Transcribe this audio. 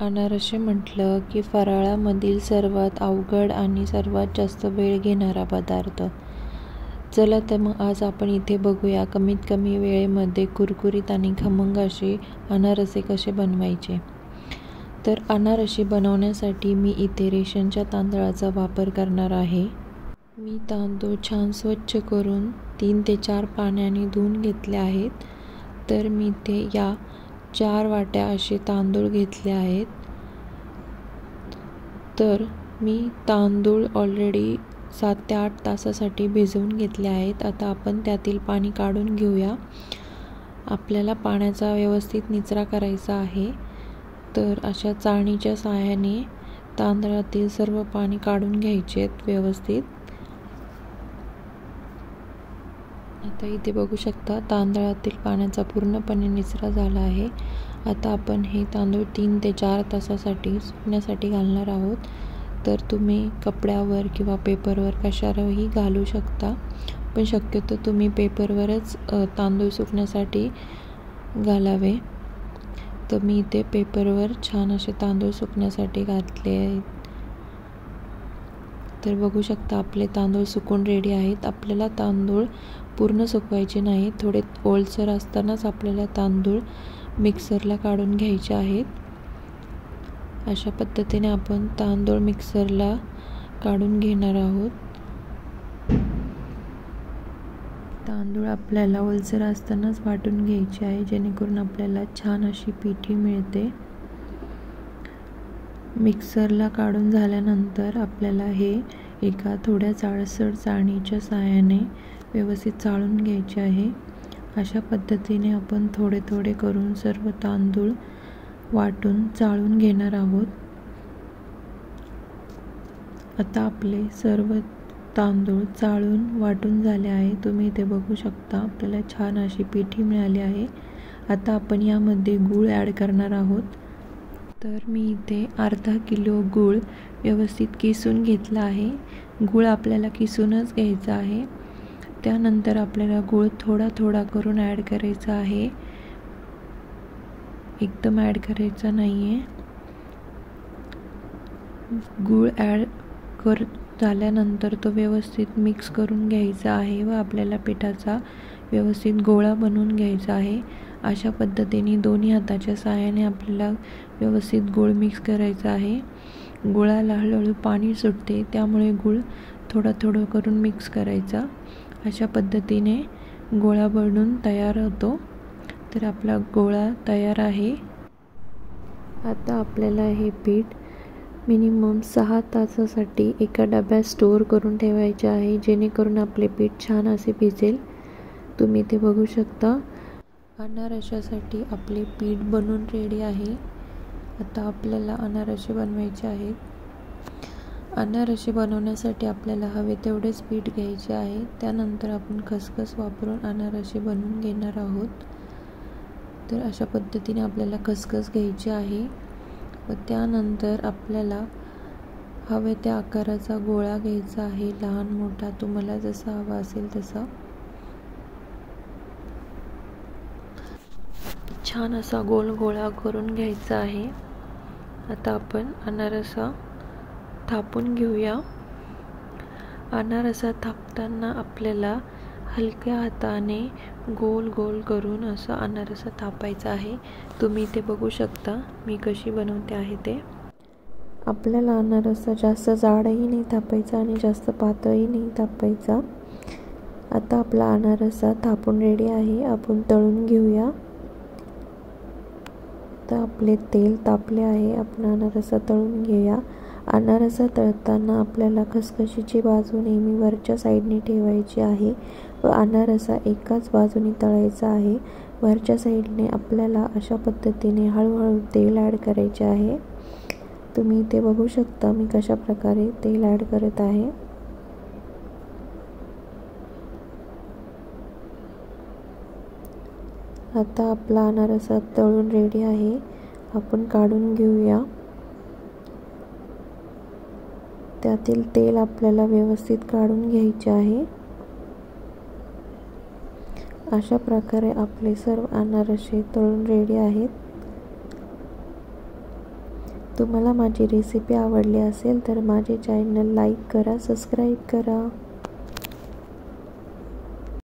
अनारसे म्हटलं की फराळामधील सर्वात अवघड आणि सर्वात जास्त वेळ घेणारा पदार्थ. चला तर मग आज आपण इथे बघूया कमीत कमी वेळेमध्ये कुरकुरीत आणि खमंग असे अनारसे कसे बनवायचे. तर अनारसे बनवण्यासाठी मी इथे रेशनच्या तांदळाचा वापर करणार आहे. मी तांदूळ छान स्वच्छ करून 3 ते 4 पाण्याने धुवून घेतले आहेत. तर मी इथे या 4 वाट्या असे तांदूळ घेतले आहेत. तर मी तांदूळ ऑलरेडी 7 ते 8 तासासाठी भिजवून घेतले आहेत. आता आपण त्यातील पाणी काढून घेऊया. आपल्याला पाण्याचा व्यवस्थित निचरा करायचा आहे. तर अशा चाळणीच्या सहाय्याने तांदळातील सर्व पाणी काढून घ्यायचे व्यवस्थित. आता इथे बघू शकता तांदळातील पाण्याचा पूर्णपणे निचरा झाला आहे. आता आपण हे तांदूळ 3 ते 4 तासासाठी सुकण्यासाठी घालणार आहोत. तर तुम्ही कपड्यावर किंवा पेपरवर कशावरही घालू शकता, पण शक्यतो तुम्ही पेपरवरच तांदूळ सुकण्यासाठी घालावे. तर मी इथे पेपरवर छान असे तांदूळ सुकण्यासाठी घातले आहेत. तर बघू शकता आपले तांदूळ सुकून रेडी आहेत. आपल्याला तांदूळ पूर्ण सुकवायचे नाही, थोडे ओलसर असतानाच आपल्याला तांदूळ मिक्सरला काढून घ्यायचे आहेत. अशा पद्धतीने आपण तांदूळ मिक्सरला काढून घेणार आहोत. तांदूळ आपल्याला ओलसर असतानाच वाटून घ्यायचे आहे, जेणेकरून आपल्याला छान अशी पिठी मिळते. मिक्सरला काढून झाल्यानंतर आपल्याला हे एका थोड्या जाडसर चाळणीच्या सहाय्याने व्यवस्थित चाळून घ्यायचे आहे. अशा पद्धतीने आपण थोडे थोडे करून सर्व तांदूळ वाटून चाळून घेणार आहोत. आता आपले सर्व तांदूळ चाळून वाटून झाले आहे. तुम्ही इथे बघू शकता आपल्याला छान अशी पिठी मिळाली आहे. आता आपण यामध्ये गूळ ॲड करणार आहोत. तर मी इथे अर्धा किलो गूळ व्यवस्थित किसून घेतला आहे. गूळ आपल्याला किसूनच घ्यायचा आहे. त्यानंतर आपल्याला गूळ थोडा थोडा करून ॲड करायचा आहे, एकदम ॲड करायचा नाही आहे. गूळ ॲड झाल्यानंतर तो व्यवस्थित मिक्स करून घ्यायचा आहे व आपल्याला पिठाचा व्यवस्थित गोळा बनवून घ्यायचा आहे. अशा पद्धतीने दोन्ही हाताच्या सहाय्याने आपल्याला व्यवस्थित गूळ मिक्स करायचा आहे. गुळाला हळूहळू पाणी सुटते, त्यामुळे गूळ थोडं करून मिक्स करायचा. अशा पद्धतीने गोळा बनून तयार होतो. तर आपला गोळा तयार आहे. आता आपल्याला हे पीठ मिनिमम 6 तासासाठी एका डब्यात स्टोअर करून ठेवायचे आहे, जेणेकरून आपले पीठ छान असे भिजेल. तुम्ही ते बघू शकता. अनारशासाठी आपले पीठ बनून रेडी आहे. आता आपल्याला अनारसे बनवायचे आहेत. अनारसे बनवण्यासाठी आपल्याला हवे तेवढेच पीठ घ्यायचे आहे. त्यानंतर आपण खसखस वापरून अनारसे बनवून घेणार आहोत. तर अशा पद्धतीने आपल्याला खसखस घ्यायची आहे व त्यानंतर आपल्याला हवे त्या आकाराचा गोळा घ्यायचा आहे, लहान मोठा तुम्हाला जसा हवा असेल तसा. छान असा गोल गोळा करून घ्यायचा आहे. आता आपण अनारसा थापून घेऊया. अनारसा थापताना आपल्याला हलक्या हाताने गोल गोल करून असा अनारसा थापायचा आहे. तुम्ही ते बघू शकता मी कशी बनवते आहे ते. आपल्याला अनारसा जास्त जाडही नाही थापायचा आणि जास्त पातळही नाही थापायचा. आता आपला अनारसा थापून रेडी आहे. आपण तळून घेऊया. तर आपले तेल तापले आहे. आपण अनारसा तळून घेऊया. अनारसा तळताना आपल्याला खसखशीची बाजू नेहमी वरच्या साईडने ठेवायची आहे व अनारसा एकाच बाजूने तळायचा आहे. वरच्या साईडने आपल्याला अशा पद्धतीने हळूहळू तेल ॲड करायचे आहे. तुम्ही इथे बघू शकता मी कशा प्रकारे तेल ॲड करत आहे. आता आपला अनारसा तळून रेडी आहे. आपण काढून घेऊया. त्यातील तेल आपल्याला व्यवस्थित काढून घ्यायचे आहे. अशा प्रकारे आपले सर्व अनारसे तळून रेडी आहेत. तुम्हाला माझी रेसिपी आवडली असेल तर माझे चॅनल लाईक करा, सबस्क्राईब करा.